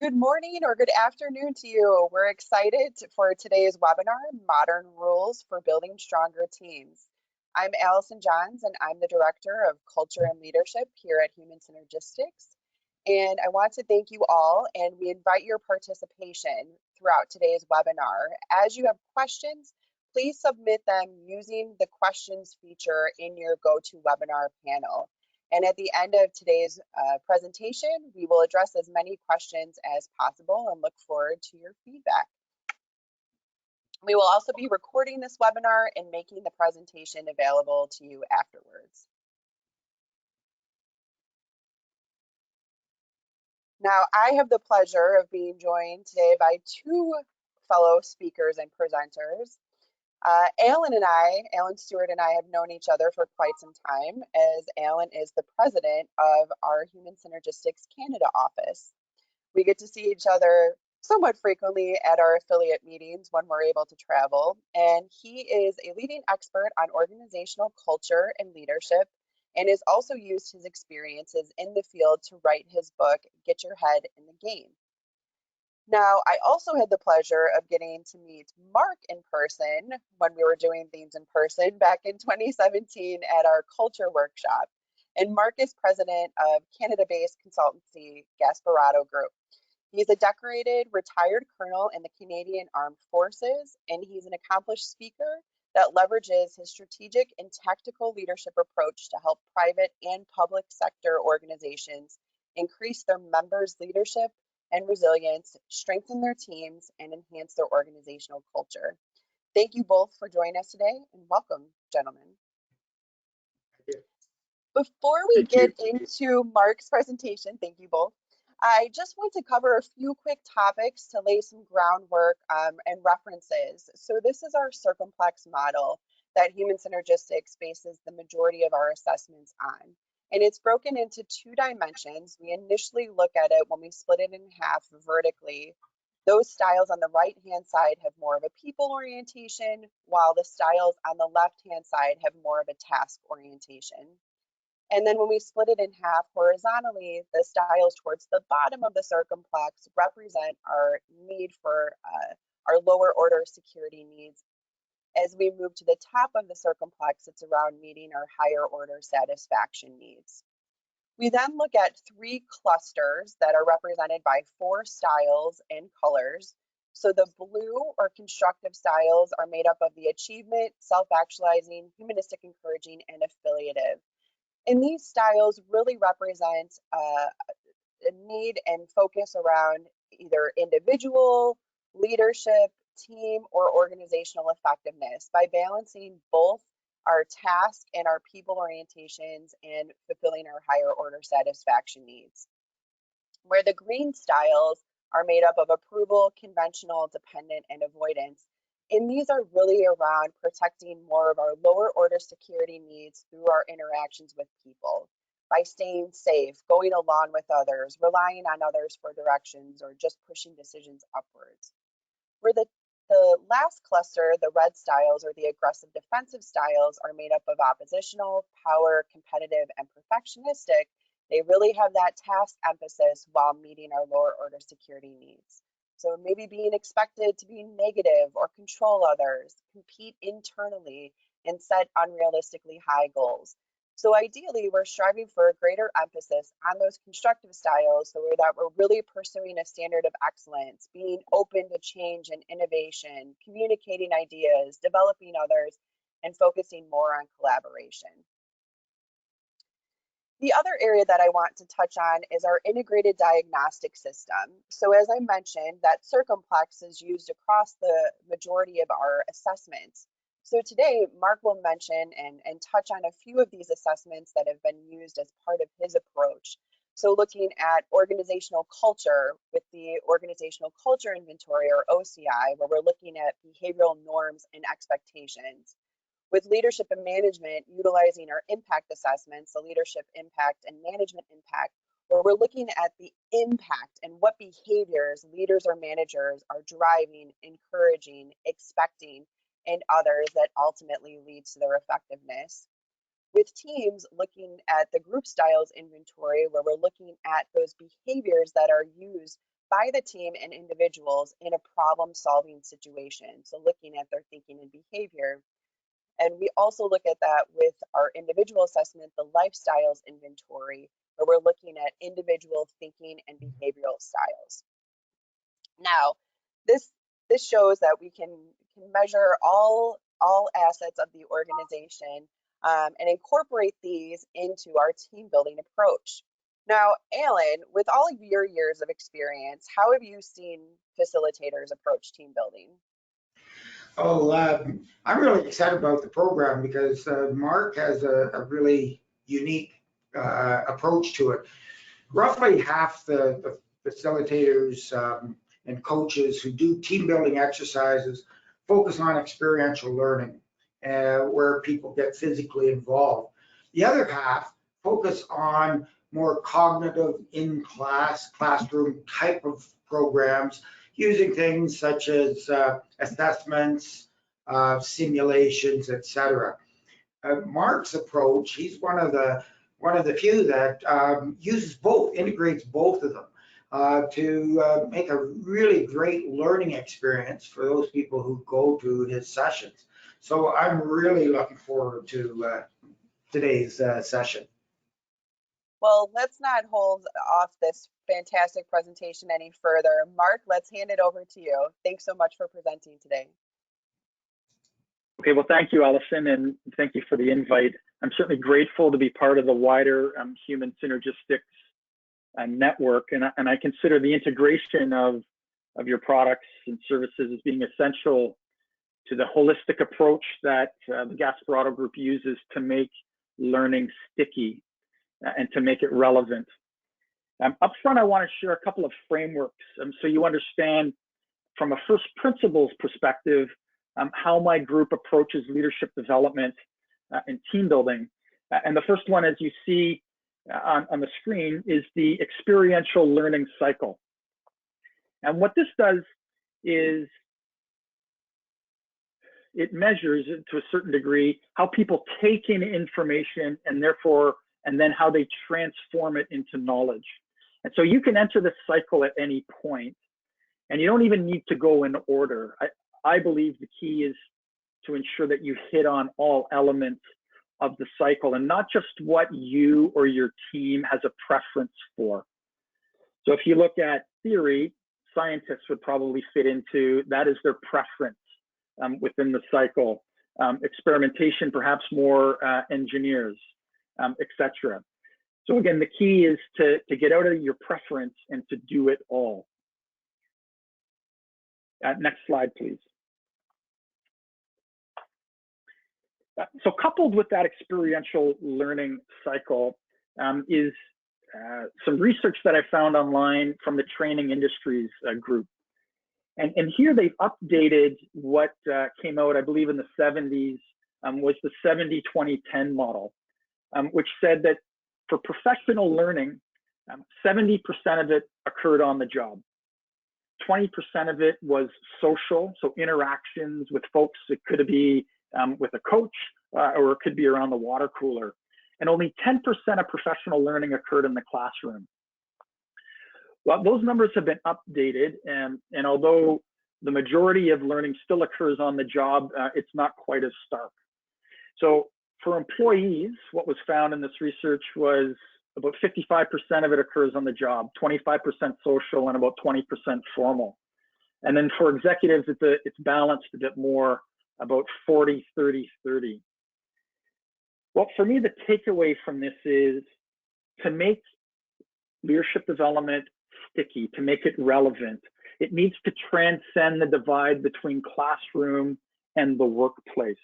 Good morning or good afternoon to you. We're excited for today's webinar, Modern Rules for Building Stronger Teams. I'm Allison Johns, and I'm the Director of Culture and Leadership here at Human Synergistics. And I want to thank you all, and we invite your participation throughout today's webinar. As you have questions, please submit them using the questions feature in your GoToWebinar panel. And at the end of today's presentation, we will address as many questions as possible and look forward to your feedback. We will also be recording this webinar and making the presentation available to you afterwards. Now, I have the pleasure of being joined today by two fellow speakers and presenters. Alan Stewart and I have known each other for quite some time, as Alan is the president of our Human Synergistics Canada office. We get to see each other somewhat frequently at our affiliate meetings when we're able to travel, and he is a leading expert on organizational culture and leadership, and has also used his experiences in the field to write his book, Get Your Head in the Game. Now, I also had the pleasure of getting to meet Mark in person when we were doing things in person back in 2017 at our culture workshop. And Mark is president of Canada-based consultancy Gasparotto Group. He's a decorated retired colonel in the Canadian Armed Forces, and he's an accomplished speaker that leverages his strategic and tactical leadership approach to help private and public sector organizations increase their members' leadership and resilience, strengthen their teams, and enhance their organizational culture. Thank you both for joining us today, and welcome, gentlemen. Thank you. Before we get into Mark's presentation, thank you both, I just want to cover a few quick topics to lay some groundwork and references. So this is our Circumplex model that Human Synergistics bases the majority of our assessments on. And it's broken into two dimensions. We initially look at it when we split it in half vertically. Those styles on the right-hand side have more of a people orientation, while the styles on the left-hand side have more of a task orientation. And then when we split it in half horizontally, the styles towards the bottom of the circumplex represent our need for our lower order security needs. As we move to the top of the circumplex, it's around meeting our higher order satisfaction needs. We then look at three clusters that are represented by four styles and colors. So the blue or constructive styles are made up of the achievement, self-actualizing, humanistic, encouraging, and affiliative. And these styles really represent a need and focus around either individual, leadership, team, or organizational effectiveness by balancing both our task and our people orientations and fulfilling our higher order satisfaction needs. Where the green styles are made up of approval, conventional, dependent, and avoidance. And these are really around protecting more of our lower order security needs through our interactions with people by staying safe, going along with others, relying on others for directions, or just pushing decisions upwards. Where the last cluster, the red styles or the aggressive defensive styles, are made up of oppositional, power, competitive, and perfectionistic. They really have that task emphasis while meeting our lower order security needs. So maybe being expected to be negative or control others, compete internally, and set unrealistically high goals. So ideally, we're striving for a greater emphasis on those constructive styles so that we're really pursuing a standard of excellence, being open to change and innovation, communicating ideas, developing others, and focusing more on collaboration. The other area that I want to touch on is our integrated diagnostic system. So as I mentioned, that Circumplex is used across the majority of our assessments. So today, Mark will mention and touch on a few of these assessments that have been used as part of his approach. So looking at organizational culture with the Organizational Culture Inventory, or OCI, where we're looking at behavioral norms and expectations. With leadership and management, utilizing our impact assessments, the leadership impact and management impact, where we're looking at the impact and what behaviors leaders or managers are driving, encouraging, expecting, and others that ultimately leads to their effectiveness. With teams, looking at the group styles inventory, where we're looking at those behaviors that are used by the team and individuals in a problem-solving situation. So looking at their thinking and behavior. And we also look at that with our individual assessment, the lifestyles inventory, where we're looking at individual thinking and behavioral styles. Now, this shows that we can measure all assets of the organization and incorporate these into our team building approach. Now, Alan, with all of your years of experience, how have you seen facilitators approach team building? Oh, I'm really excited about the program because Mark has a really unique approach to it. Roughly half the facilitators and coaches who do team building exercises focus on experiential learning, where people get physically involved. The other half focus on more cognitive classroom type of programs using things such as assessments, simulations, etc. Mark's approach, he's one of the few that uses both, integrates both of them to make a really great learning experience for those people who go to his sessions. So I'm really looking forward to today's session. Well, let's not hold off this fantastic presentation any further. Mark, let's hand it over to you. Thanks so much for presenting today. Okay, well, thank you, Allison, and thank you for the invite. I'm certainly grateful to be part of the wider human synergistics network, and I consider the integration of your products and services as being essential to the holistic approach that the Gasparotto Group uses to make learning sticky and to make it relevant. Up front, I want to share a couple of frameworks so you understand from a first principles perspective how my group approaches leadership development and team building. And the first one, as you see on the screen, is the experiential learning cycle. And what this does is it measures, to a certain degree, how people take in information and then how they transform it into knowledge. And so you can enter this cycle at any point, and you don't even need to go in order. I believe the key is to ensure that you hit on all elements of the cycle and not just what you or your team has a preference for. So if you look at theory, scientists would probably fit into that is their preference within the cycle. Experimentation, perhaps more engineers, etc. So again, the key is to get out of your preference and to do it all. Next slide, please. So coupled with that experiential learning cycle is some research that I found online from the Training Industries group. And here they've updated what came out, I believe in the 70s, was the 70-20-10 model, which said that for professional learning, 70% of it occurred on the job. 20% of it was social, so interactions with folks. It could be with a coach, or it could be around the water cooler. And only 10% of professional learning occurred in the classroom. Well, those numbers have been updated, and although the majority of learning still occurs on the job, it's not quite as stark. So for employees, what was found in this research was about 55% of it occurs on the job, 25% social, and about 20% formal. And then for executives, it's balanced a bit more, about 40-30-30. Well, for me, the takeaway from this is to make leadership development sticky, to make it relevant. It needs to transcend the divide between classroom and the workplace.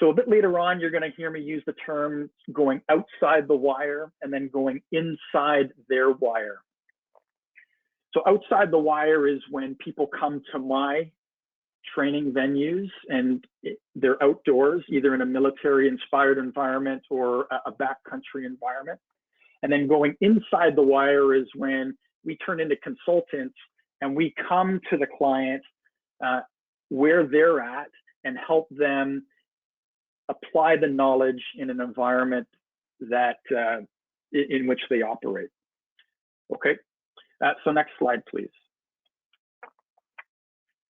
So a bit later on, you're going to hear me use the term going outside the wire and then going inside their wire. So outside the wire is when people come to my training venues and they're outdoors, either in a military-inspired environment or a backcountry environment. And then going inside the wire is when we turn into consultants and we come to the client where they're at and help them apply the knowledge in an environment that in which they operate. Okay, So next slide, please.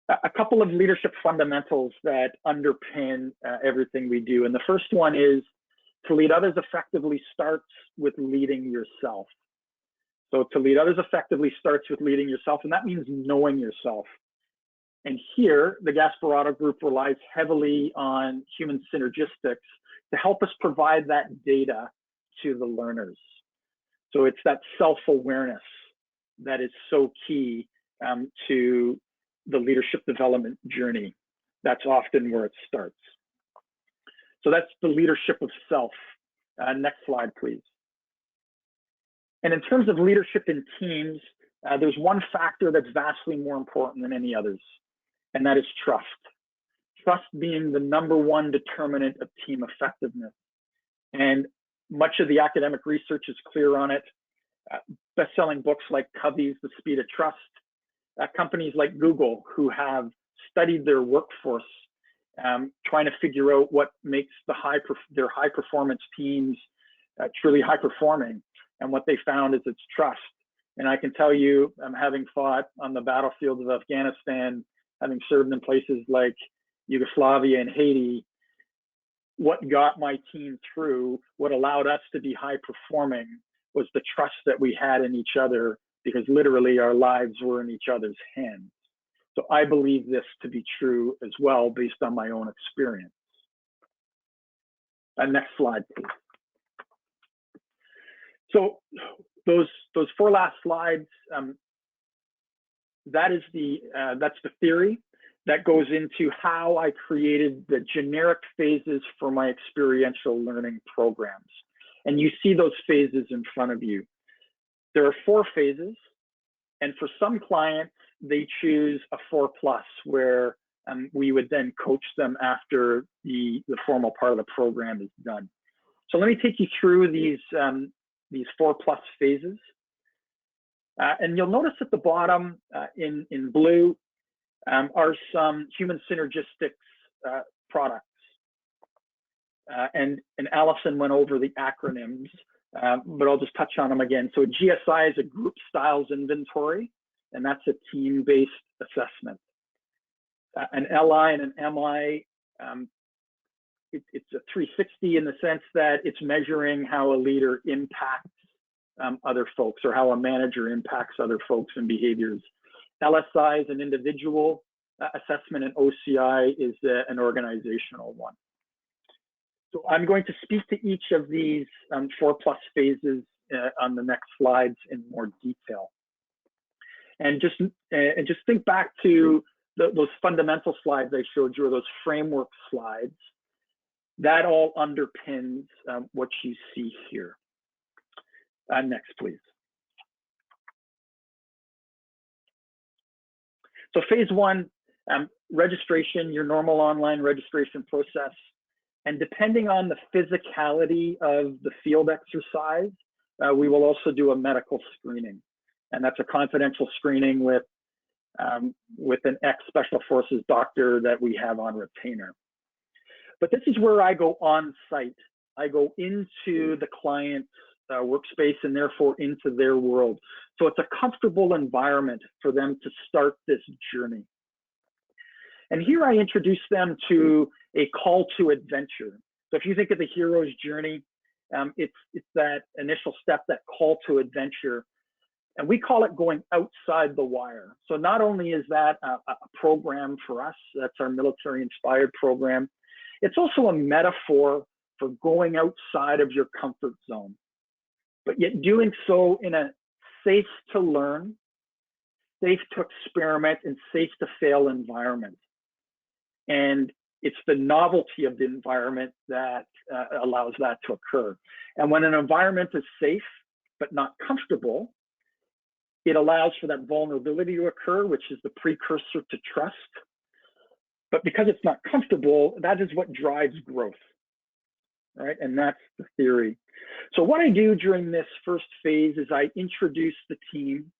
A couple of leadership fundamentals that underpin everything we do. And the first one is to lead others effectively starts with leading yourself. So to lead others effectively starts with leading yourself, and that means knowing yourself. And here, the Gasparotto Group relies heavily on human synergistics to help us provide that data to the learners. So it's that self-awareness that is so key to the leadership development journey. That's often where it starts. So that's the leadership of self. Next slide, please. And in terms of leadership in teams, there's one factor that's vastly more important than any others, and that is trust. Trust being the #1 determinant of team effectiveness. And much of the academic research is clear on it. Best-selling books like Covey's The Speed of Trust, companies like Google, who have studied their workforce, trying to figure out what makes their high-performance teams truly high-performing. And what they found is it's trust. And I can tell you, having fought on the battlefields of Afghanistan, having served in places like Yugoslavia and Haiti, what got my team through, what allowed us to be high-performing, was the trust that we had in each other, because literally our lives were in each other's hands. So I believe this to be true as well, based on my own experience. Next slide, please. So those 4 last slides, that's the theory that goes into how I created the generic phases for my experiential learning programs. And you see those phases in front of you. There are 4 phases, and for some clients, they choose a 4+, where we would then coach them after the formal part of the program is done. So let me take you through these 4+ phases. And you'll notice at the bottom in blue are some human synergistics products. And Allison went over the acronyms, but I'll just touch on them again. So a GSI is a group styles inventory, and that's a team-based assessment. An LI and an MI, it's a 360 in the sense that it's measuring how a leader impacts other folks, or how a manager impacts other folks and behaviors. LSI is an individual assessment, and OCI is an organizational one. So I'm going to speak to each of these 4+ phases on the next slides in more detail. And just think back to those fundamental slides I showed you, or those framework slides. That all underpins what you see here. Next, please. So phase 1, registration, your normal online registration process. And depending on the physicality of the field exercise, we will also do a medical screening. And that's a confidential screening with an ex-Special Forces doctor that we have on retainer. But this is where I go on site. I go into the client's workspace, and therefore into their world. So it's a comfortable environment for them to start this journey. And here I introduce them to a call to adventure. So if you think of the hero's journey, it's that initial step, that call to adventure. And we call it going outside the wire. So not only is that a program for us, that's our military inspired program, it's also a metaphor for going outside of your comfort zone, but yet doing so in a safe to learn, safe to experiment, and safe to fail environment. And it's the novelty of the environment that allows that to occur. And when an environment is safe, but not comfortable, it allows for that vulnerability to occur, which is the precursor to trust. But because it's not comfortable, that is what drives growth, right? And that's the theory. So what I do during this first phase is I introduce the team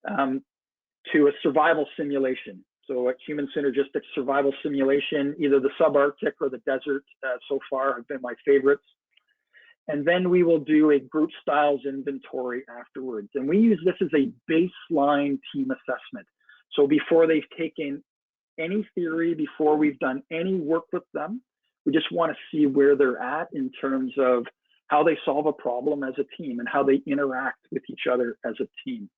to a survival simulation. So a human synergistic survival simulation, either the subarctic or the desert so far have been my favorites. And then we will do a group styles inventory afterwards. And we use this as a baseline team assessment. So before they've taken any theory, before we've done any work with them, we just want to see where they're at in terms of how they solve a problem as a team and how they interact with each other as a team.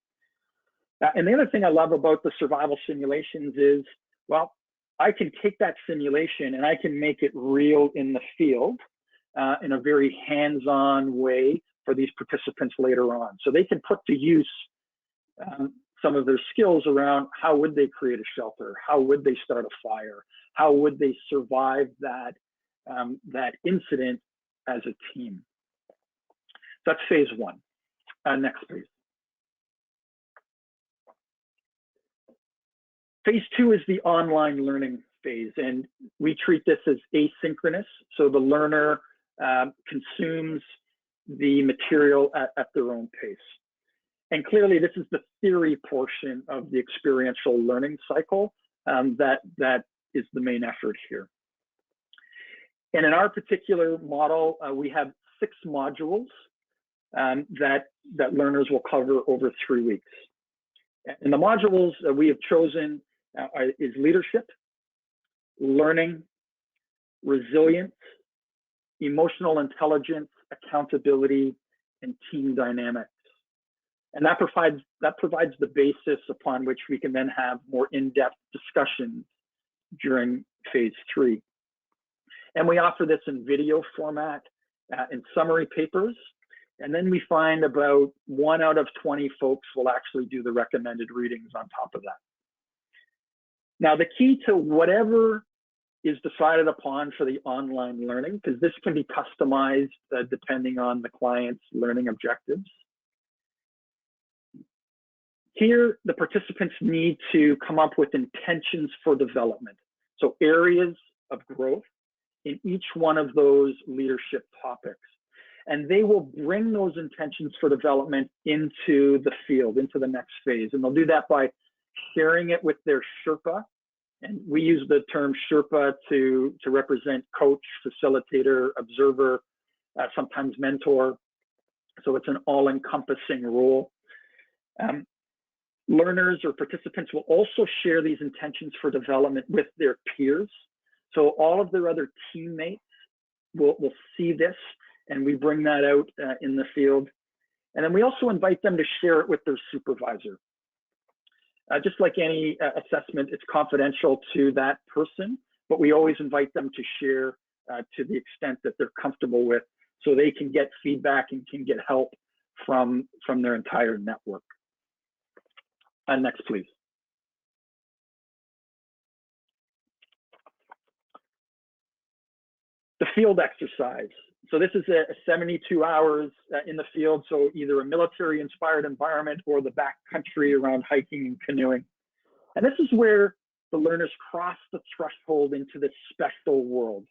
And the other thing I love about the survival simulations is, well, I can take that simulation and I can make it real in the field in a very hands-on way for these participants later on. So they can put to use some of their skills around how would they create a shelter, how would they start a fire, how would they survive that, that incident as a team. That's phase one. Next, please. Phase two is the online learning phase, and we treat this as asynchronous. So the learner consumes the material at their own pace. And clearly, this is the theory portion of the experiential learning cycle that is the main effort here. And in our particular model, we have 6 modules that learners will cover over 3 weeks. And the modules we have chosen is leadership, learning, resilience, emotional intelligence, accountability, and team dynamics. And that provides the basis upon which we can then have more in-depth discussions during phase 3. And we offer this in video format, in summary papers. And then we find about 1 out of 20 folks will actually do the recommended readings on top of that. Now, the key to whatever is decided upon for the online learning, because this can be customized depending on the client's learning objectives. Here, the participants need to come up with intentions for development. So areas of growth in each one of those leadership topics. And they will bring those intentions for development into the field, into the next phase. And they'll do that by sharing it with their Sherpa. And we use the term Sherpa to represent coach, facilitator, observer, sometimes mentor. So it's an all-encompassing role. Learners or participants will also share these intentions for development with their peers. So all of their other teammates will see this, and we bring that out in the field. And then we also invite them to share it with their supervisor. Just like any assessment, it's confidential to that person, but we always invite them to share to the extent that they're comfortable with, so they can get feedback and can get help from their entire network. Next, please. The field exercise. So this is a 72 hours in the field, so either a military-inspired environment or the backcountry around hiking and canoeing. And this is where the learners cross the threshold into this special world,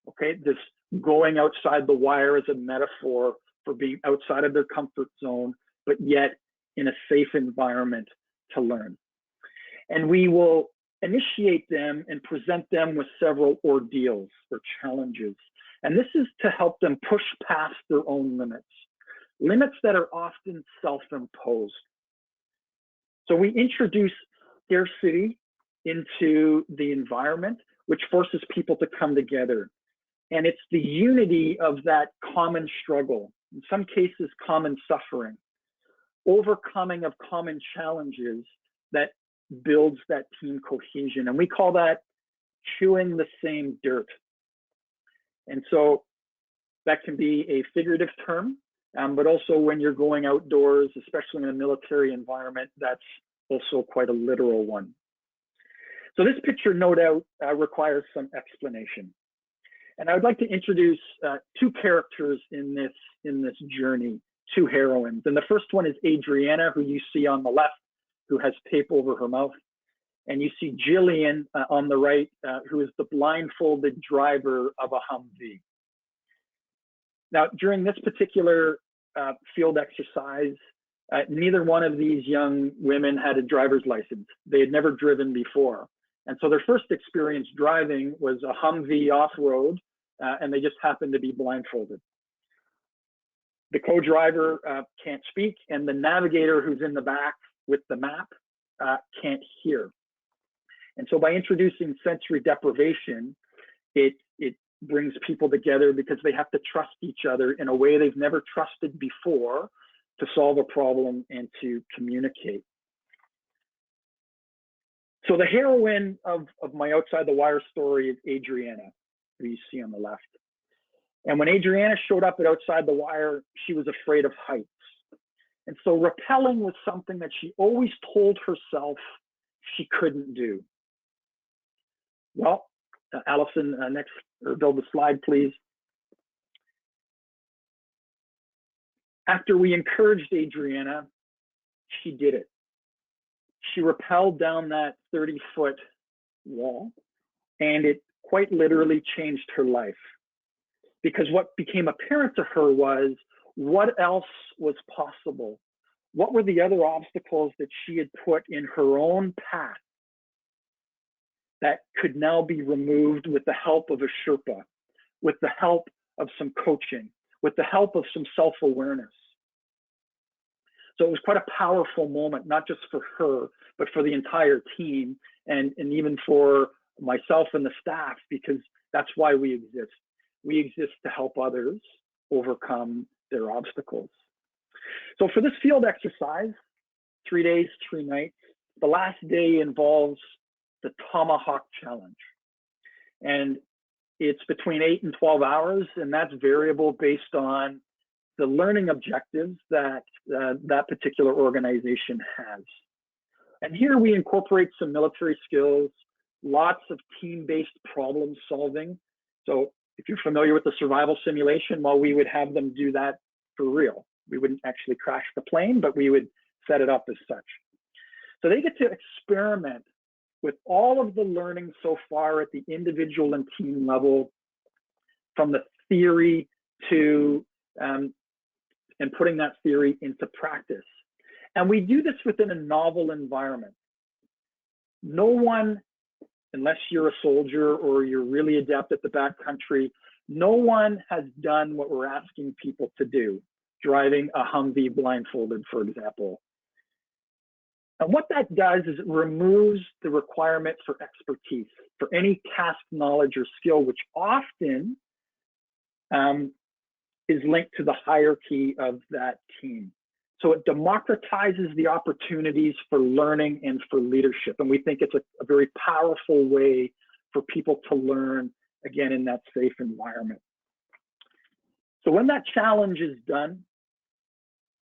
okay? This going outside the wire is a metaphor for being outside of their comfort zone, but yet in a safe environment to learn. And we will initiate them and present them with several ordeals or challenges. And this is to help them push past their own limits, limits that are often self-imposed. So we introduce scarcity into the environment, which forces people to come together. And it's the unity of that common struggle, in some cases common suffering, overcoming of common challenges that builds that team cohesion. And we call that chewing the same dirt. And so that can be a figurative term, but also when you're going outdoors, especially in a military environment, that's also quite a literal one. So this picture, no doubt, requires some explanation. And I would like to introduce 2 characters in this journey, 2 heroines. And the first one is Adriana, who you see on the left, who has tape over her mouth. And you see Jillian on the right, who is the blindfolded driver of a Humvee. Now, during this particular field exercise, neither one of these young women had a driver's license. They had never driven before. And so their first experience driving was a Humvee off-road, and they just happened to be blindfolded. The co-driver can't speak, and the navigator who's in the back with the map can't hear. And so by introducing sensory deprivation, it brings people together because they have to trust each other in a way they've never trusted before to solve a problem and to communicate. So the heroine of my Outside the Wire story is Adriana, who you see on the left. And when Adriana showed up at Outside the Wire, she was afraid of heights. And so rappelling was something that she always told herself she couldn't do. Well, Allison, next, or build the slide, please. After we encouraged Adriana, she did it. She rappelled down that 30-foot wall, and it quite literally changed her life. Because what became apparent to her was what else was possible? What were the other obstacles that she had put in her own path that could now be removed with the help of a Sherpa, with the help of some coaching, with the help of some self-awareness? So it was quite a powerful moment, not just for her, but for the entire team, and even for myself and the staff, because that's why we exist. We exist to help others overcome their obstacles. So for this field exercise, 3 days, 3 nights, the last day involves the Tomahawk Challenge. And it's between 8 and 12 hours, and that's variable based on the learning objectives that that particular organization has. And here we incorporate some military skills, lots of team-based problem solving. So if you're familiar with the survival simulation, well, we would have them do that for real. We wouldn't actually crash the plane, but we would set it up as such. So they get to experiment with all of the learning so far at the individual and team level, from the theory to and putting that theory into practice. And we do this within a novel environment. No one, unless you're a soldier or you're really adept at the backcountry, no one has done what we're asking people to do, driving a Humvee blindfolded, for example. And what that does is it removes the requirement for expertise, for any task, knowledge, or skill, which often is linked to the hierarchy of that team. So it democratizes the opportunities for learning and for leadership. And we think it's a very powerful way for people to learn, again, in that safe environment. So when that challenge is done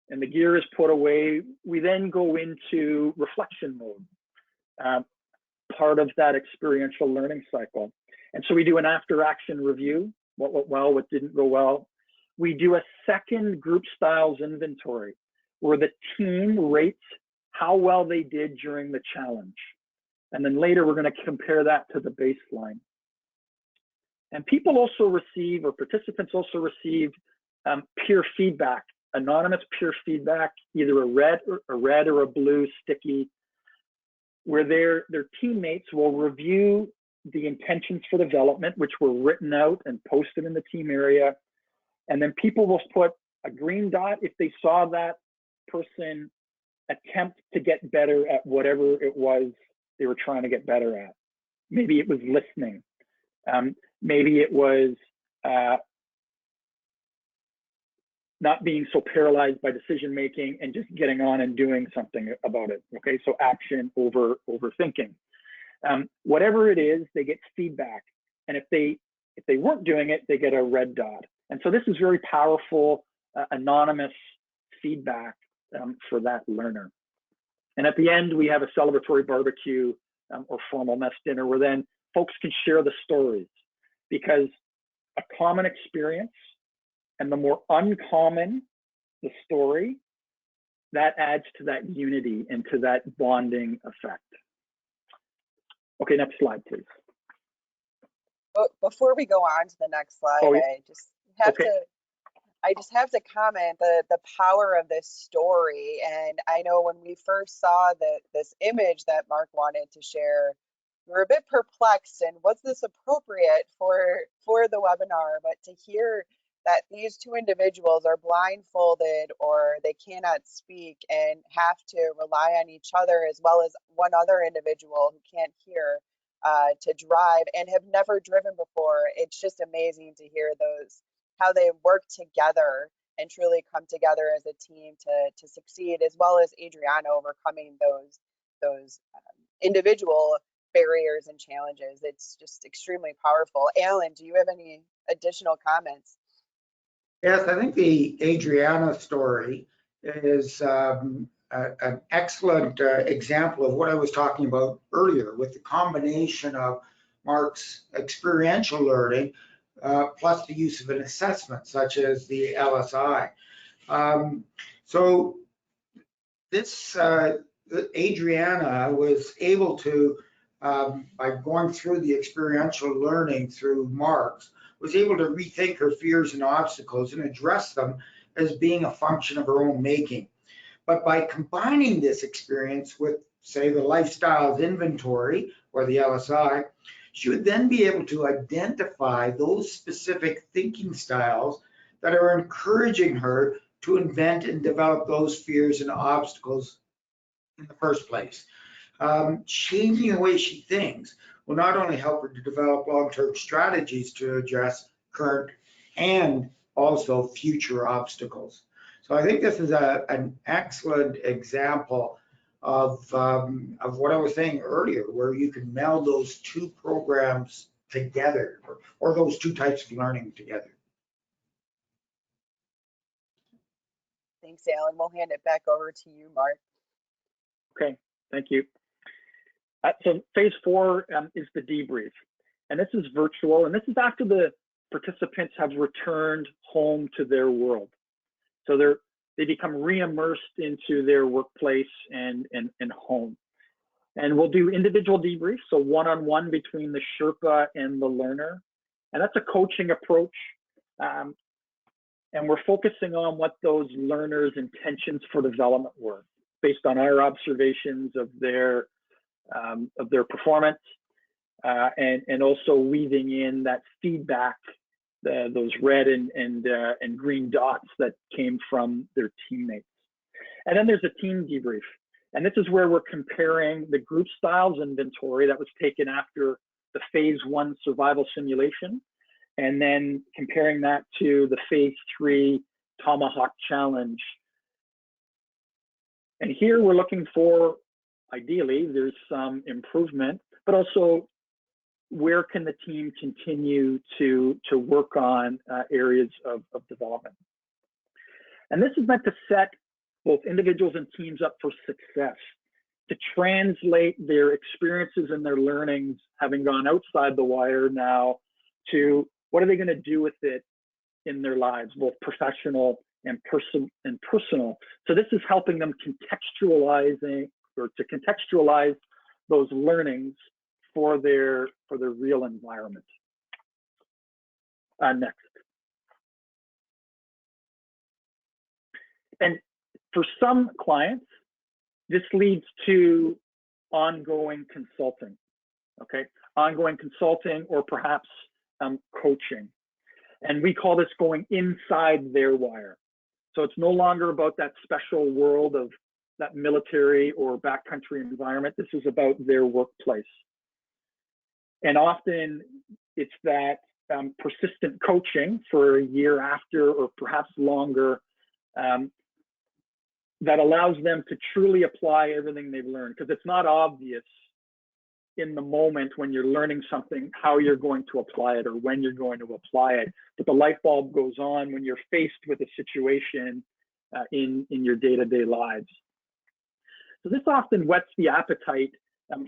and the gear is put away, we then go into reflection mode, part of that experiential learning cycle. And so we do an after-action review, what went well, what didn't go well. We do a second group styles inventory where the team rates how well they did during the challenge. And then later we're going to compare that to the baseline. And people also receive, or participants also receive, peer feedback, anonymous peer feedback, either a red or a blue sticky, where their teammates will review the intentions for development, which were written out and posted in the team area. And then people will put a green dot if they saw that person attempt to get better at whatever it was they were trying to get better at. Maybe it was listening. Maybe it was not being so paralyzed by decision making and just getting on and doing something about it. Okay, so action over overthinking. Whatever it is, they get feedback, and if they weren't doing it, they get a red dot. And so this is very powerful, anonymous feedback for that learner. And at the end, we have a celebratory barbecue or formal mess dinner where then folks can share the stories, because a common experience, and the more uncommon the story, that adds to that unity and to that bonding effect. Okay, next slide, please. Before we go on to the next slide, Oh, yeah. I just have to comment the power of this story. And I know when we first saw this image that Mark wanted to share, we were a bit perplexed, and was this appropriate for the webinar? But to hear that these two individuals are blindfolded or they cannot speak and have to rely on each other as well as one other individual who can't hear to drive and have never driven before. It's just amazing to hear how they work together and truly come together as a team to succeed, as well as Adriana overcoming those individual barriers and challenges. It's just extremely powerful. Alan, do you have any additional comments? Yes, I think the Adriana story is an excellent example of what I was talking about earlier with the combination of Mark's experiential learning plus the use of an assessment such as the LSI. So this Adriana was able to, by going through the experiential learning through Mark's, was able to rethink her fears and obstacles and address them as being a function of her own making. But by combining this experience with, say, the lifestyles inventory or the LSI, she would then be able to identify those specific thinking styles that are encouraging her to invent and develop those fears and obstacles in the first place. Changing the way she thinks will not only help her to develop long-term strategies to address current and also future obstacles. So I think this is an excellent example of what I was saying earlier, where you can meld those two programs together, or those two types of learning together. Thanks, Alan. We'll hand it back over to you, Mark. Okay, thank you. So phase 4 is the debrief, and this is virtual, and this is after the participants have returned home to their world. So they become re-immersed into their workplace and home. And we'll do individual debriefs, so one-on-one between the Sherpa and the learner, and that's a coaching approach. And we're focusing on what those learners' intentions for development were, based on our observations of their performance, and also weaving in that feedback, those red and green dots that came from their teammates. And then there's a team debrief, and this is where we're comparing the group styles inventory that was taken after the phase 1 survival simulation, and then comparing that to the phase 3 Tomahawk challenge. And here we're looking for, ideally, there's some improvement, but also where can the team continue to work on areas of development. And this is meant to set both individuals and teams up for success, to translate their experiences and their learnings, having gone outside the wire now, to what are they going to do with it in their lives, both professional and personal. So this is helping them contextualize those learnings for their real environment. Next. And for some clients, this leads to ongoing consulting, okay? Ongoing consulting, or perhaps coaching. And we call this going inside their wire. So it's no longer about that special world of that military or backcountry environment. This is about their workplace. And often it's that persistent coaching for a year after, or perhaps longer, that allows them to truly apply everything they've learned, because it's not obvious in the moment when you're learning something how you're going to apply it or when you're going to apply it. But the light bulb goes on when you're faced with a situation in your day-to-day lives. So this often whets the appetite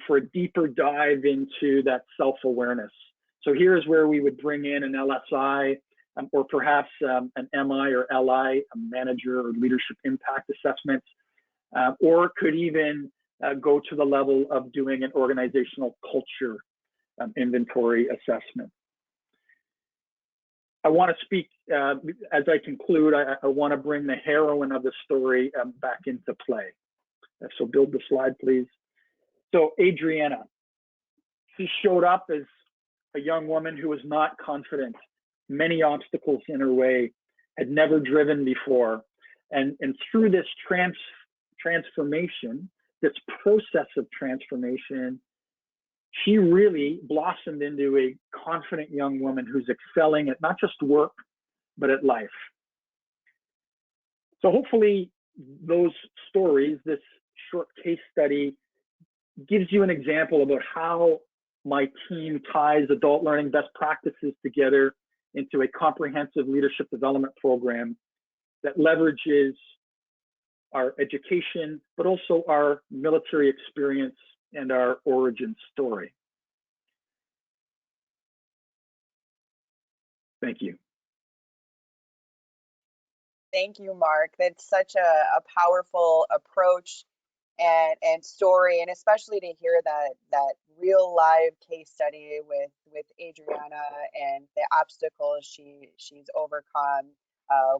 for a deeper dive into that self-awareness. So here's where we would bring in an LSI, or perhaps an MI or LI, a manager or leadership impact assessment, or it could even go to the level of doing an organizational culture inventory assessment. I want to speak, as I conclude, I want to bring the heroine of the story back into play. So build the slide, please. So Adriana, she showed up as a young woman who was not confident many obstacles in her way, had never driven before. And through this transformation, this process of transformation, she really blossomed into a confident young woman who's excelling at not just work, but at life. So hopefully those stories, this short case study, gives you an example about how my team ties adult learning best practices together into a comprehensive leadership development program that leverages our education, but also our military experience and our origin story. Thank you. Thank you, Mark. That's such a powerful approach and story, and especially to hear that real live case study with Adriana and the obstacles she's overcome.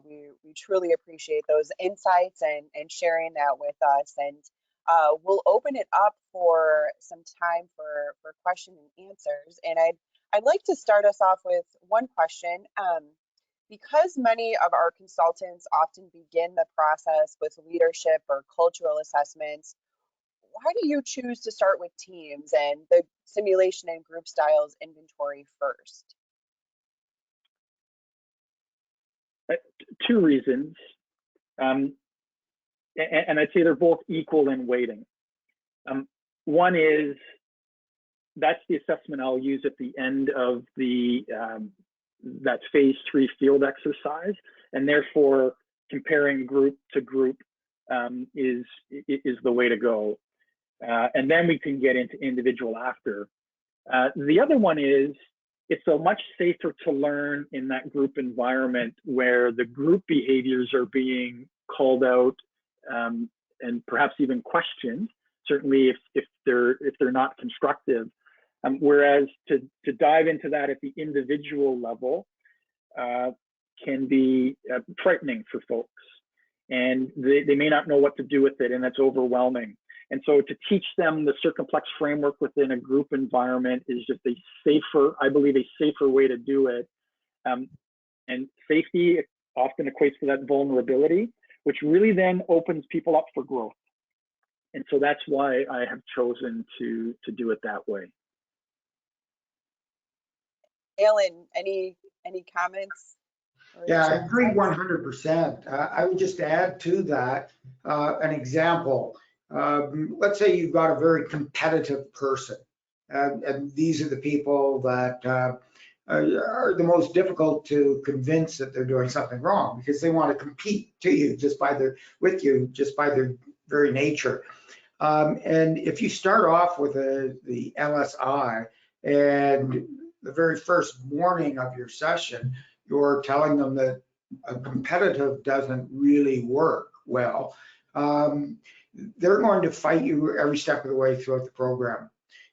We truly appreciate those insights and sharing that with us. And we'll open it up for some time for question and answers. And I'd like to start us off with one question. Because many of our consultants often begin the process with leadership or cultural assessments, why do you choose to start with teams and the simulation and group styles inventory first? Two reasons. And I'd say they're both equal in weighting. One is that's the assessment I'll use at the end of the that phase 3 field exercise, and therefore comparing group to group is the way to go. And then we can get into individual after. The other one is it's so much safer to learn in that group environment where the group behaviors are being called out and perhaps even questioned, certainly if they're not constructive. Whereas to dive into that at the individual level can be frightening for folks, and they may not know what to do with it, and that's overwhelming. And so to teach them the Circumplex framework within a group environment is just a safer, I believe, a safer way to do it. And safety often equates to that vulnerability, which really then opens people up for growth. And so that's why I have chosen to do it that way. Alan, any comments? Yeah, I agree 100%. I would just add to that an example. Let's say you've got a very competitive person, and these are the people that are the most difficult to convince that they're doing something wrong, because they want to compete with you just by their very nature. And if you start off with the LSI, and the very first morning of your session, you're telling them that a competitive doesn't really work well, they're going to fight you every step of the way throughout the program.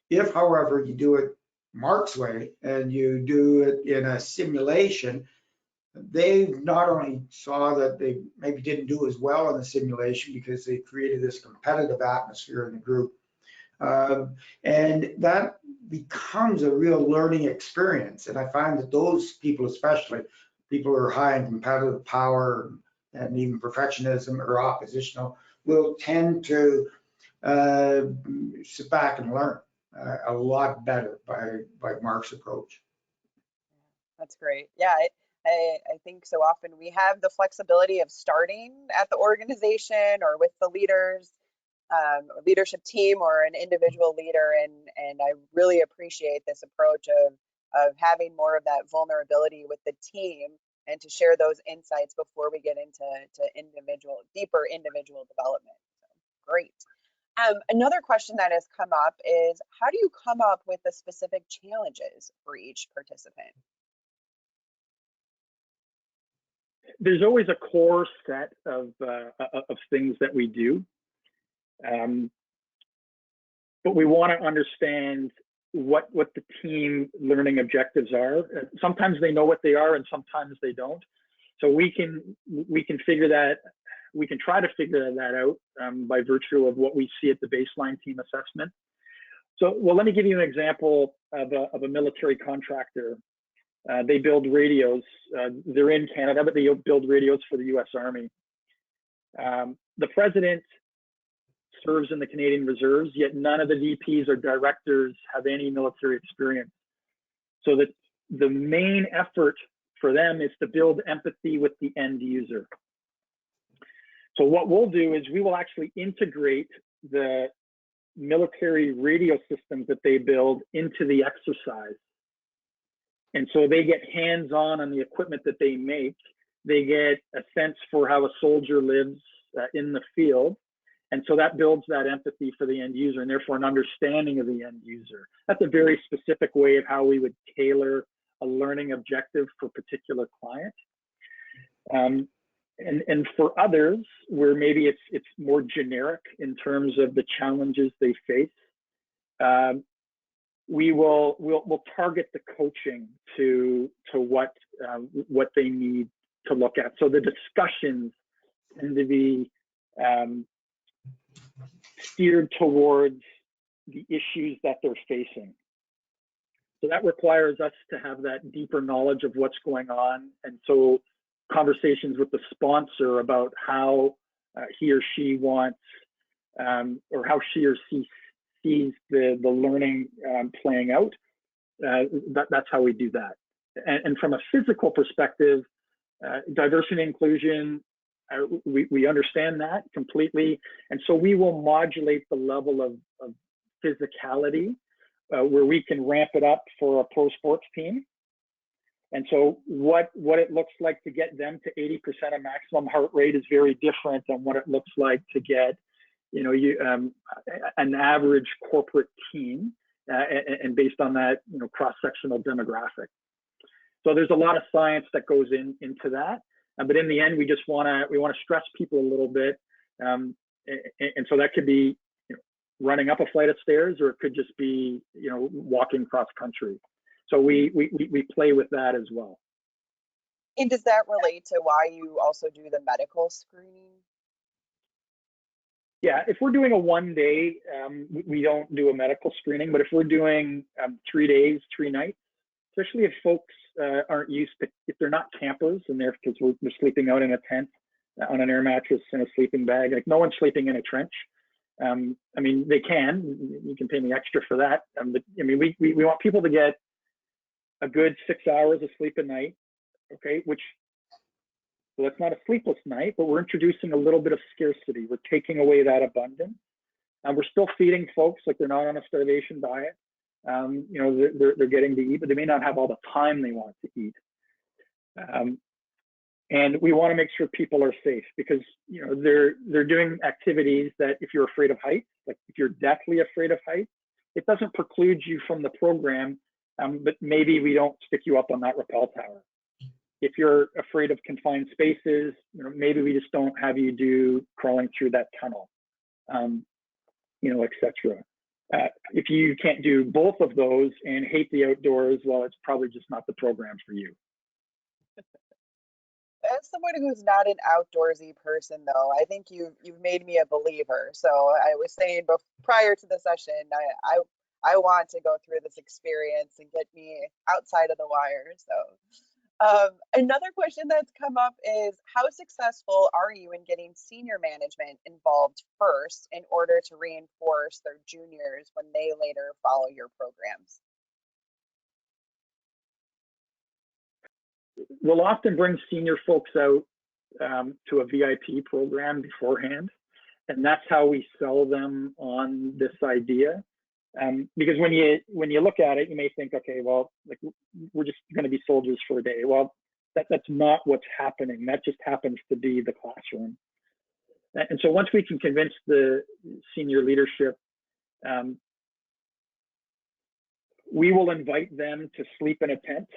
If, however, you do it Mark's way and you do it in a simulation, they not only saw that they maybe didn't do as well in the simulation because they created this competitive atmosphere in the group, and that becomes a real learning experience. And I find that those people, especially people who are high in competitive power and even perfectionism or oppositional, will tend to sit back and learn a lot better by Mark's approach. That's great. Yeah, I think so often we have the flexibility of starting at the organization or with the leadership team or an individual leader, and I really appreciate this approach of having more of that vulnerability with the team and to share those insights before we get into deeper individual development. So, great. Another question that has come up is, how do you come up with the specific challenges for each participant? There's always a core set of things that we do, but we want to understand what the team learning objectives are. Sometimes they know what they are, and sometimes they don't. So we can figure that. We can try to figure that out by virtue of what we see at the baseline team assessment. So, well, let me give you an example of a military contractor. They build radios. They're in Canada, but they build radios for the US Army. The president serves in the Canadian Reserves, yet none of the VPs or directors have any military experience. So that the main effort for them is to build empathy with the end user. So what we'll do is we will actually integrate the military radio systems that they build into the exercise. And so they get hands-on on the equipment that they make. They get a sense for how a soldier lives in the field. And so that builds that empathy for the end user and therefore an understanding of the end user. That's a very specific way of how we would tailor a learning objective for a particular client. And for others, where maybe it's more generic in terms of the challenges they face, we'll target the coaching to what they need to look at. So the discussions tend to be steered towards the issues that they're facing. So that requires us to have that deeper knowledge of what's going on. And so conversations with the sponsor about how he or she wants, or how she or she sees the learning playing out, that's how we do that. And from a physical perspective, diversity and inclusion, we understand that completely. And so we will modulate the level of physicality where we can ramp it up for a pro sports team. And so what it looks like to get them to 80% of maximum heart rate is very different than what it looks like to get, an average corporate team, and based on that, cross-sectional demographic. So there's a lot of science that goes into that. But in the end, we want to stress people a little bit. And so that could be running up a flight of stairs, or it could just be, walking cross country. So we play with that as well. And does that relate to why you also do the medical screening? Yeah, if we're doing a 1 day, we don't do a medical screening, but if we're doing 3 days, 3 nights, especially if folks aren't used to, if they're not campers and because we're sleeping out in a tent on an air mattress in a sleeping bag, like no one's sleeping in a trench. I mean, they can, you can pay me extra for that. But I mean, we want people to get a good 6 hours of sleep a night, okay, which, well, that's not a sleepless night, but we're introducing a little bit of scarcity. We're taking away that abundance. And we're still feeding folks like they're not on a starvation diet. They're getting to eat, but they may not have all the time they want to eat. And we want to make sure people are safe because they're doing activities that if you're afraid of heights, like if you're deathly afraid of heights, it doesn't preclude you from the program, but maybe we don't stick you up on that rappel tower. If you're afraid of confined spaces, maybe we just don't have you do crawling through that tunnel, etc. If you can't do both of those and hate the outdoors, well, it's probably just not the program for you. As someone who's not an outdoorsy person, though, I think you've made me a believer. So I was saying prior to the session, I want to go through this experience and get me outside of the wire. So another question that's come up is, how successful are you in getting senior management involved first in order to reinforce their juniors when they later follow your programs? We'll often bring senior folks out to a VIP program beforehand, and that's how we sell them on this idea. Because when you look at it, you may think, okay, well, like we're just going to be soldiers for a day. Well, that's not what's happening. That just happens to be the classroom. And so once we can convince the senior leadership, we will invite them to sleep in a tent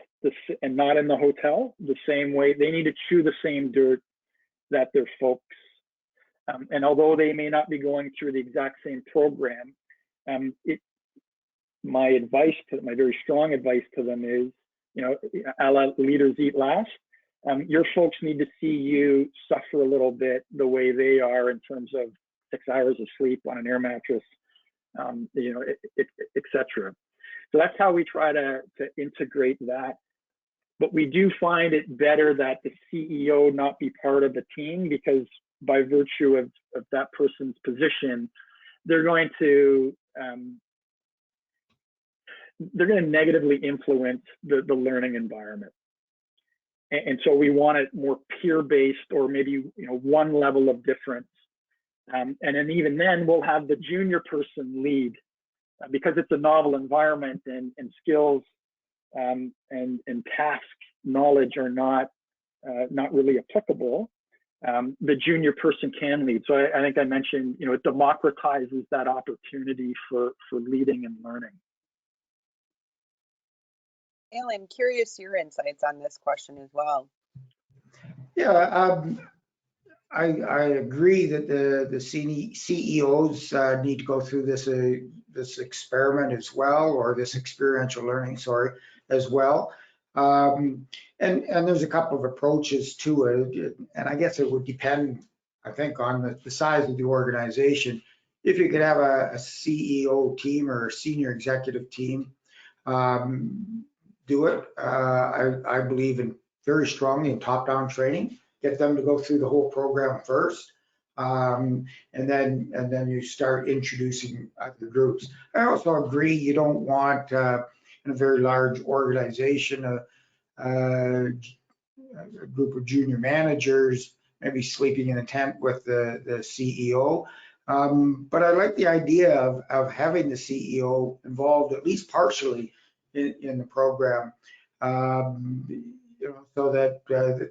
and not in the hotel the same way. They need to chew the same dirt that their folks. And although they may not be going through the exact same program, my very strong advice to them is, a la leaders eat last. Your folks need to see you suffer a little bit the way they are in terms of 6 hours of sleep on an air mattress, etc. So that's how we try to integrate that. But we do find it better that the CEO not be part of the team, because by virtue of that person's position, they're going to negatively influence the learning environment. And so we want it more peer-based, or maybe one level of difference. And then even then, we'll have the junior person lead, because it's a novel environment, and skills and task knowledge are not really applicable. The junior person can lead. So I think I mentioned, it democratizes that opportunity for leading and learning. Alan, curious your insights on this question as well. Yeah, I agree that the CEOs need to go through this experiment as well, or this experiential learning, sorry, as well. And there's a couple of approaches to it, and I guess it would depend, I think, on the size of the organization. If you could have a CEO team or a senior executive team, do it. I believe very strongly in top-down training. Get them to go through the whole program first, and then you start introducing the groups. I also agree you don't want in a very large organization a group of junior managers maybe sleeping in a tent with the CEO. But I like the idea of having the CEO involved at least partially in the program, so that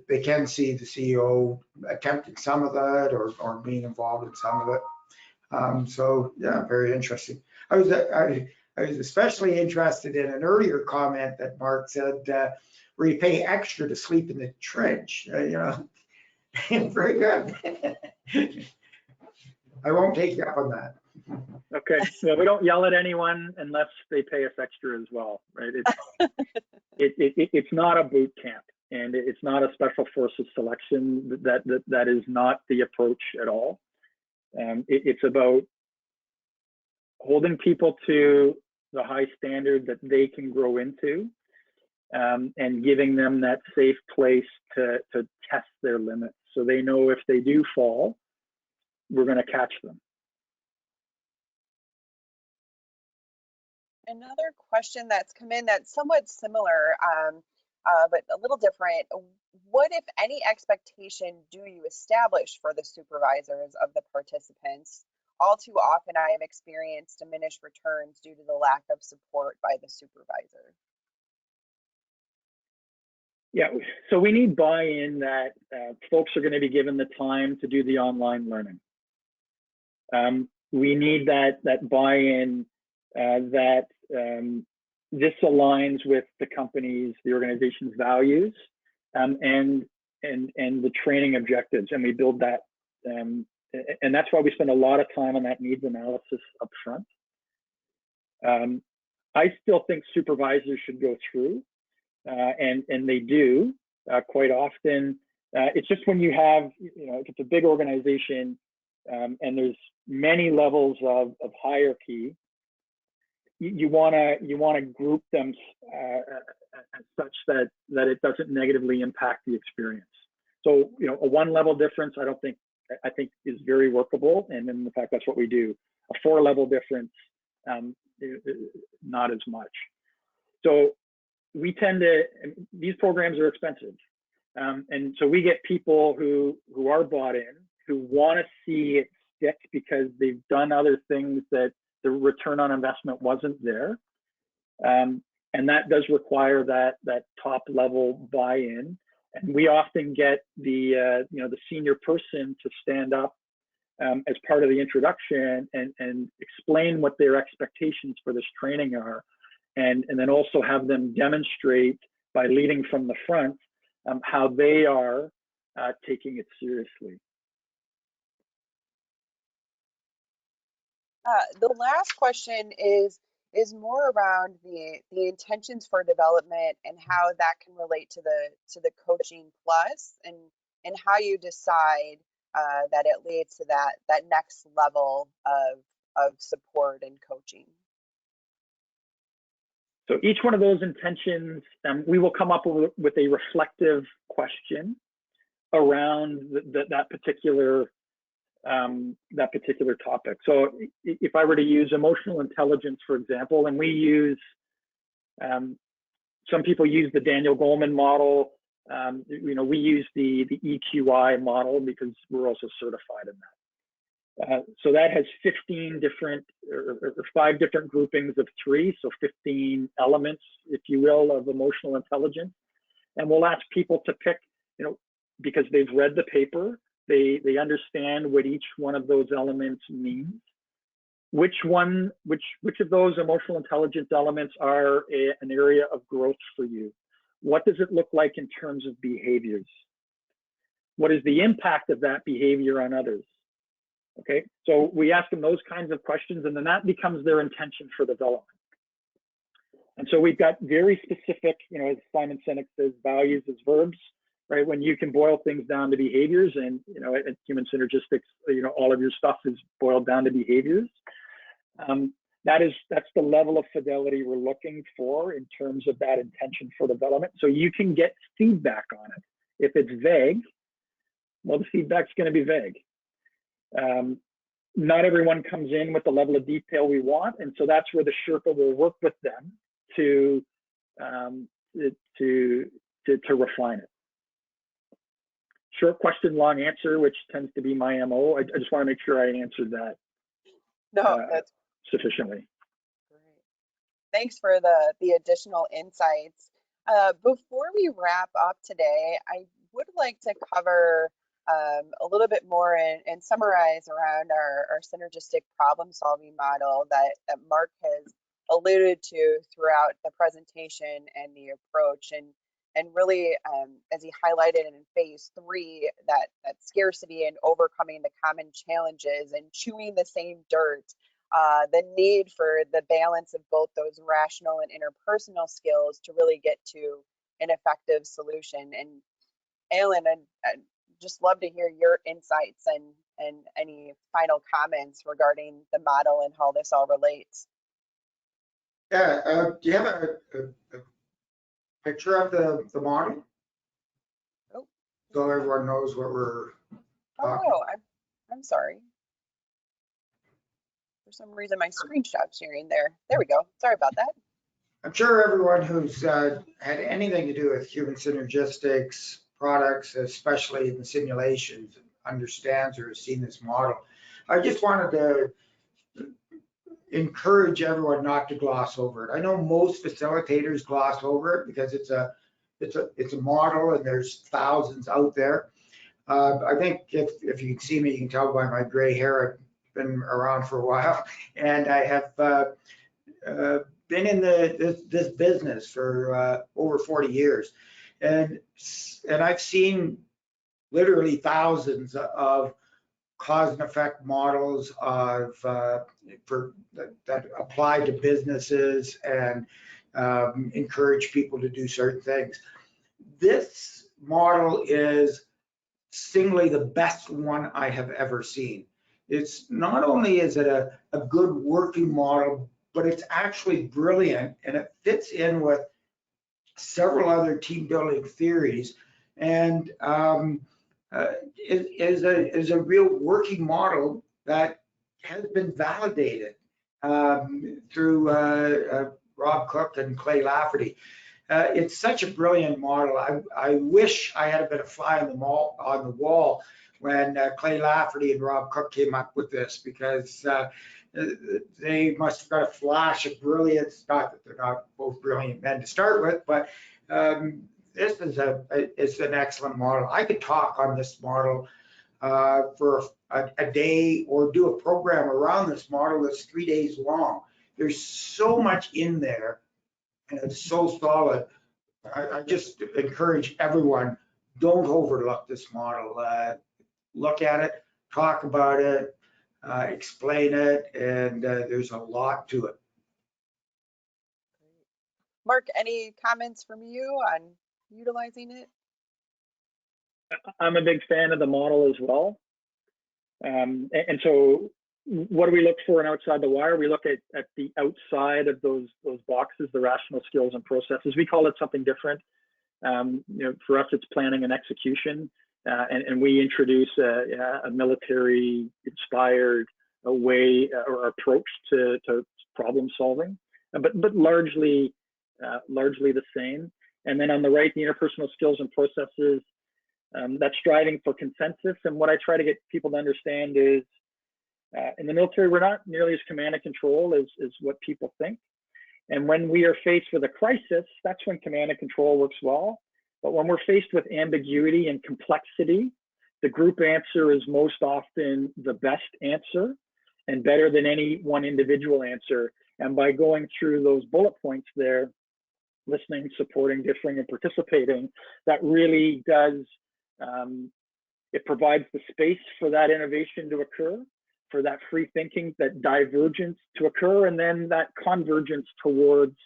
they can see the CEO attempting some of that, or being involved in some of it. So yeah, very interesting. I was especially interested in an earlier comment that Mark said, where you pay extra to sleep in the trench. Very good. I won't take you up on that. Okay, so we don't yell at anyone unless they pay us extra as well, right? It's not a boot camp, and it's not a special forces selection. That is not the approach at all. It's about holding people to the high standard that they can grow into, and giving them that safe place to test their limits, so they know if they do fall, we're going to catch them. Another question that's come in that's somewhat similar, but a little different. What, if any, expectation do you establish for the supervisors of the participants? All too often, I have experienced diminished returns due to the lack of support by the supervisor. Yeah, so we need buy-in that folks are going to be given the time to do the online learning. We need that buy-in that this aligns with the organization's values, and the training objectives, and we build that, and that's why we spend a lot of time on that needs analysis up front. I still think supervisors should go through, and they do quite often. It's just when you have, if it's a big organization, and there's many levels of hierarchy, you want to group them such that it doesn't negatively impact the experience. So a one level difference, I think is very workable, and in fact that's what we do. A 4-level difference, not as much. So we tend to, these programs are expensive, and so we get people who are bought in, who want to see it stick because they've done other things that the return on investment wasn't there, and that does require that top level buy-in. And we often get the senior person to stand up as part of the introduction and explain what their expectations for this training are, and then also have them demonstrate by leading from the front how they are taking it seriously. The last question is more around the intentions for development and how that can relate to the coaching plus, and how you decide that it leads to that next level of support and coaching. So each one of those intentions, we will come up with a reflective question around that particular topic. So if I were to use emotional intelligence, for example, and we use, some people use the Daniel Goleman model. We use the EQI model because we're also certified in that. So that has 15 different or 5 different groupings of 3, so 15 elements, if you will, of emotional intelligence. And we'll ask people to pick, because they've read the paper, they understand what each one of those elements means. Which of those emotional intelligence elements are an area of growth for you? What does it look like in terms of behaviors? What is the impact of that behavior on others? Okay, so we ask them those kinds of questions, and then that becomes their intention for development. And so we've got very specific, as Simon Sinek says, values as verbs, right? When you can boil things down to behaviors, and at Human Synergistics, all of your stuff is boiled down to behaviors. That's the level of fidelity we're looking for in terms of that intention for development. So you can get feedback on it. If it's vague, well, the feedback's going to be vague. Not everyone comes in with the level of detail we want, and so that's where the Sherpa will work with them to refine it. Short question, long answer, which tends to be my MO. I just want to make sure I answered that. No, that's sufficiently. great. Thanks for the additional insights. Before we wrap up today, I would like to cover a little bit more and summarize around our synergistic problem-solving model that Mark has alluded to throughout the presentation and the approach, and really, as he highlighted in phase 3, that scarcity and overcoming the common challenges and chewing the same dirt, the need for the balance of both those rational and interpersonal skills to really get to an effective solution. And Alan, I'd just love to hear your insights and any final comments regarding the model and how this all relates. Yeah, do you have a picture of the model? Oh. So everyone knows what we're talking. Oh, I'm sorry. For some reason, my screen stopped sharing there. There we go. Sorry about that. I'm sure everyone who's had anything to do with human synergistics products, especially in the simulations, understands or has seen this model. I just wanted to encourage everyone not to gloss over it. I know most facilitators gloss over it because it's a model and there's thousands out there. I think if you can see me, you can tell by my gray hair, I've been around for a while, and I have been in this business for over 40 years, and I've seen literally thousands of cause and effect models that apply to businesses and encourage people to do certain things. This model is singly the best one I have ever seen. It's not only is it a good working model, but it's actually brilliant, and it fits in with several other team building theories, and is a real working model that has been validated through Rob Cook and Clay Lafferty. It's such a brilliant model. I wish I had been a fly on the wall when Clay Lafferty and Rob Cook came up with this, because they must have got a flash of brilliance. Not that they're not both brilliant men to start with, but this is an excellent model. I could talk on this model for a day, or do a program around this model that's 3 days long. There's so much in there, and it's so solid. I just encourage everyone, don't overlook this model. Look at it, talk about it, explain it, and there's a lot to it. Mark, any comments from you on utilizing it? I'm a big fan of the model as well. And so what do we look for in outside the wire? We look at the outside of those boxes, the rational skills and processes. We call it something different. For us, it's planning and execution, and we introduce a military-inspired way or approach to problem solving, but largely the same. And then on the right, the interpersonal skills and processes. That's striving for consensus. And what I try to get people to understand is, in the military, we're not nearly as command and control as what people think. And when we are faced with a crisis, that's when command and control works well. But when we're faced with ambiguity and complexity, the group answer is most often the best answer and better than any one individual answer. And by going through those bullet points there, listening, supporting, differing, and participating, that really does, it provides the space for that innovation to occur, for that free thinking, that divergence to occur, and then that convergence towards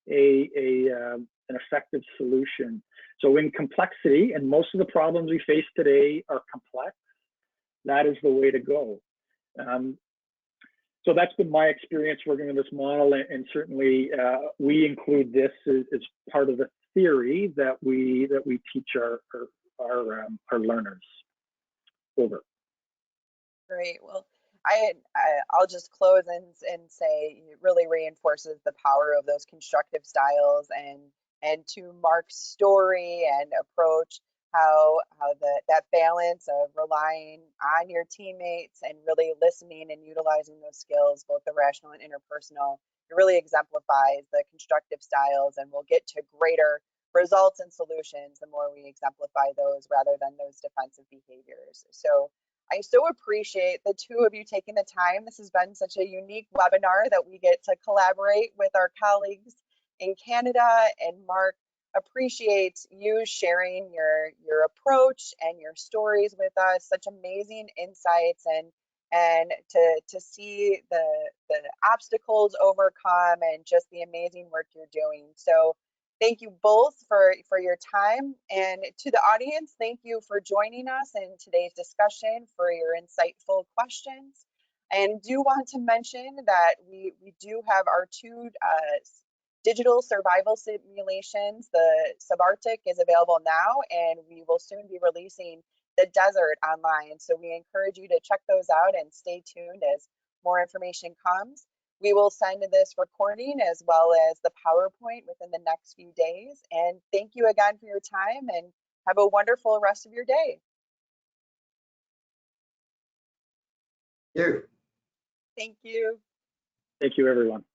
an effective solution. So in complexity, and most of the problems we face today are complex, that is the way to go. So that's been my experience working with this model, and certainly we include this as part of the theory that we teach our learners. Over. Great. Well, I'll just close and say it really reinforces the power of those constructive styles, and to Mark's story and approach, how that balance of relying on your teammates and really listening and utilizing those skills, both the rational and interpersonal, it really exemplifies the constructive styles, and we'll get to greater results and solutions the more we exemplify those rather than those defensive behaviors. So I so appreciate the two of you taking the time. This has been such a unique webinar that we get to collaborate with our colleagues in Canada. And Mark, appreciate you sharing your approach and your stories with us. Such amazing insights, and to see the obstacles overcome and just the amazing work you're doing. So thank you both for your time, and to the audience, thank you for joining us in today's discussion, for your insightful questions. And do want to mention that we do have our two digital survival simulations. The subarctic is available now, and we will soon be releasing the desert online. So we encourage you to check those out and stay tuned as more information comes. We will send this recording as well as the PowerPoint within the next few days. And thank you again for your time, and have a wonderful rest of your day. Thank you. Thank you. Thank you, everyone.